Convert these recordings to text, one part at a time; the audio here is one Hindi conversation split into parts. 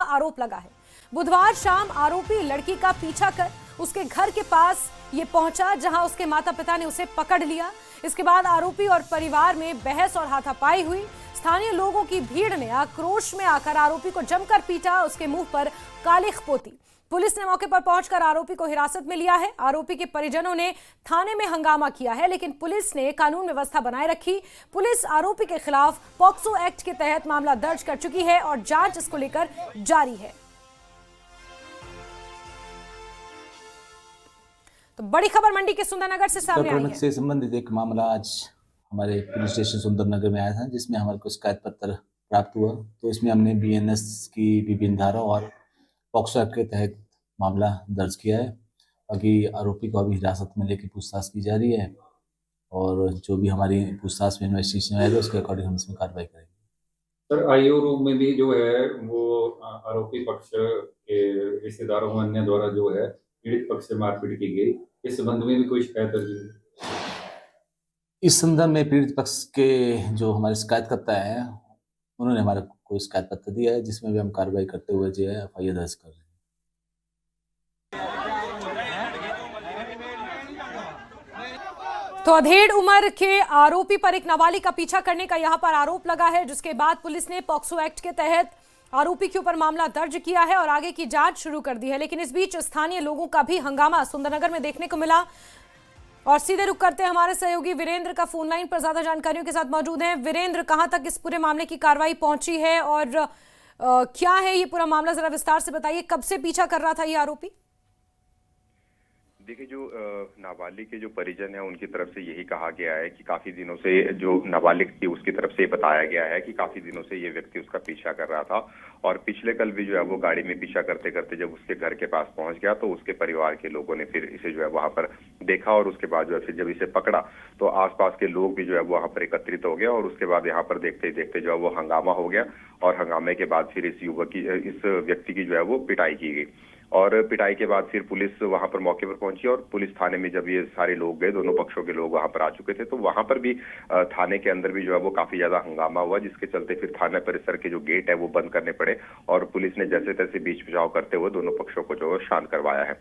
आरोप लगा है। बुधवार शाम आरोपी लड़की का पीछा कर उसके घर के पास ये पहुंचा, जहां उसके माता पिता ने उसे पकड़ लिया। इसके बाद आरोपी और परिवार में बहस और हाथापाई हुई। स्थानीय लोगों की भीड़ ने आक्रोश में आकर आरोपी को जमकर पीटा, उसके मुंह पर कालिख पोती। पुलिस ने मौके पर पहुंचकर आरोपी को हिरासत में लिया है। आरोपी के परिजनों ने थाने में हंगामा किया है, लेकिन पुलिस ने कानून व्यवस्था बनाए रखी। पुलिस आरोपी के खिलाफ पॉक्सो एक्ट के तहत मामला दर्ज कर चुकी है और जांच इसको लेकर जारी है। तो बड़ी खबर मंडी के सुंदरनगर से सामने आई है। से संबंधित एक मामला आज हमारे पुलिस स्टेशन सुंदरनगर में आया था, जिसमें हमारे को शिकायत पत्र प्राप्त हुआ। तो इसमें हमने बीएनएस की विभिन्न धारा और पॉक्सो एक्ट के तहत मामला दर्ज किया है। बाकी आरोपी को अभी हिरासत में लेकर पूछताछ की जा रही है और जो भी हमारी पूछताछ में इन्वेस्टिगेशन आएगा उसके अकॉर्डिंग हम इसमें कार्रवाई करेंगे। सर, आईओ रूम में भी जो है वो आरोपी पक्ष के रिश्तेदारों व अन्य द्वारा जो है पीड़ित पक्ष से मारपीट की गई। इस संबंध में भी कोई शिकायत दर्ज हुई? इस संदर्भ में पीड़ित पक्ष के जो हमारे शिकायतकर्ता है उन्होंने हमारे को शिकायत पत्र दिया है, जिसमें भी हम कार्रवाई करते हुए जो है एफआईआर दर्ज कर रहे हैं। तो अधेड़ उम्र के आरोपी पर एक नाबालिग का पीछा करने का यहां पर आरोप लगा है, जिसके बाद पुलिस ने पॉक्सो एक्ट के तहत आरोपी के ऊपर मामला दर्ज किया है और आगे की जांच शुरू कर दी है। लेकिन इस बीच स्थानीय लोगों का भी हंगामा सुंदरनगर में देखने को मिला। और सीधे रुक करते हैं हमारे सहयोगी वीरेंद्र का फोन लाइन पर ज्यादा जानकारियों के साथ मौजूद हैं। वीरेंद्र, कहां तक इस पूरे मामले की कार्रवाई पहुंची है और क्या है ये पूरा मामला, जरा विस्तार से बताइए। कब से पीछा कर रहा था ये आरोपी? देखिए, जो नाबालिग के जो परिजन है उनकी तरफ से यही कहा गया है कि काफी दिनों से जो नाबालिग थी उसकी तरफ से बताया गया है कि काफी दिनों से ये व्यक्ति उसका पीछा कर रहा था और पिछले कल भी जो है वो गाड़ी में पीछा करते करते जब उसके घर के पास पहुंच गया तो उसके परिवार के लोगों ने फिर इसे जो है वहां पर देखा और उसके बाद जो है फिर जब इसे पकड़ा तो आसपास के लोग भी जो है वो वहां पर एकत्रित हो गया और उसके बाद यहाँ पर देखते ही देखते जो है वो हंगामा हो गया और हंगामे के बाद फिर इस व्यक्ति की जो है वो पिटाई की गई। और पिटाई के बाद फिर पुलिस वहां पर मौके पर पहुंची और पुलिस थाने में जब ये सारे लोग गए, दोनों पक्षों के लोग वहां पर आ चुके थे, तो वहां पर भी थाने के अंदर भी जो है वो काफी ज्यादा हंगामा हुआ, जिसके चलते फिर थाना परिसर के जो गेट है वो बंद करने पड़े और पुलिस ने जैसे तैसे बीच बचाव करते हुए दोनों पक्षों को जो है शांत करवाया है।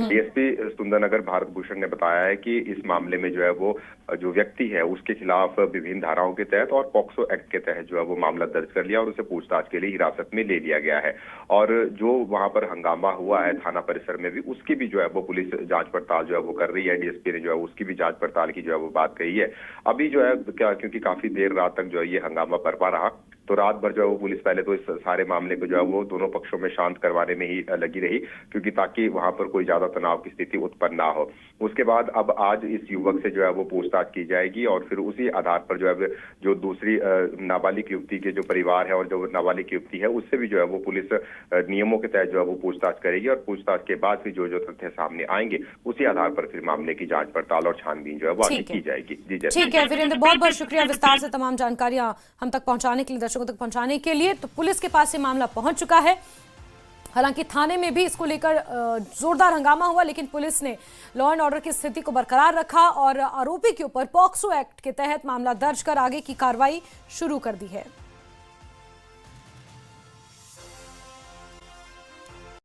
डीएसपी सुंदरनगर भारत भूषण ने बताया है कि इस मामले में जो है वो जो व्यक्ति है उसके खिलाफ विभिन्न धाराओं के तहत और पॉक्सो एक्ट के तहत जो है वो मामला दर्ज कर लिया और उसे पूछताछ के लिए हिरासत में ले लिया गया है। और जो वहां पर हंगामा हुआ है थाना परिसर में भी, उसकी भी जो है वो पुलिस जांच पड़ताल जो है वो कर रही है। डीएसपी ने जो है उसकी भी जांच पड़ताल की जो है वो बात कही है। अभी जो है क्योंकि काफी देर रात तक जो है ये हंगामा बरपा रहा, तो रात भर जो है वो पुलिस पहले तो इस सारे मामले को जो है वो दोनों पक्षों में शांत करवाने में ही लगी रही, क्योंकि ताकि वहां पर कोई ज्यादा तनाव की स्थिति उत्पन्न ना हो। उसके बाद अब आज इस युवक से जो है वो पूछताछ की जाएगी और फिर उसी आधार पर जो है जो दूसरी नाबालिग युवती के जो परिवार है और जो नाबालिग युवती है उससे भी जो है वो पुलिस नियमों के तहत जो है वो पूछताछ करेगी और पूछताछ के बाद फिर जो जो तथ्य सामने आएंगे उसी आधार पर फिर मामले की जांच पड़ताल और छानबीन जो है वो आगे की जाएगी। जी ठीक है वीरेंद्र, बहुत बहुत शुक्रिया विस्तार से तमाम जानकारियां हम तक पहुंचाने के लिए, दर्शकों तक पहुंचाने के लिए। तो पुलिस के पास ये मामला पहुंच चुका है। हालांकि थाने में भी इसको लेकर जोरदार हंगामा हुआ, लेकिन पुलिस ने लॉ एंड ऑर्डर की स्थिति को बरकरार रखा और आरोपी के ऊपर पॉक्सो एक्ट के तहत मामला दर्ज कर आगे की कार्रवाई शुरू कर दी है।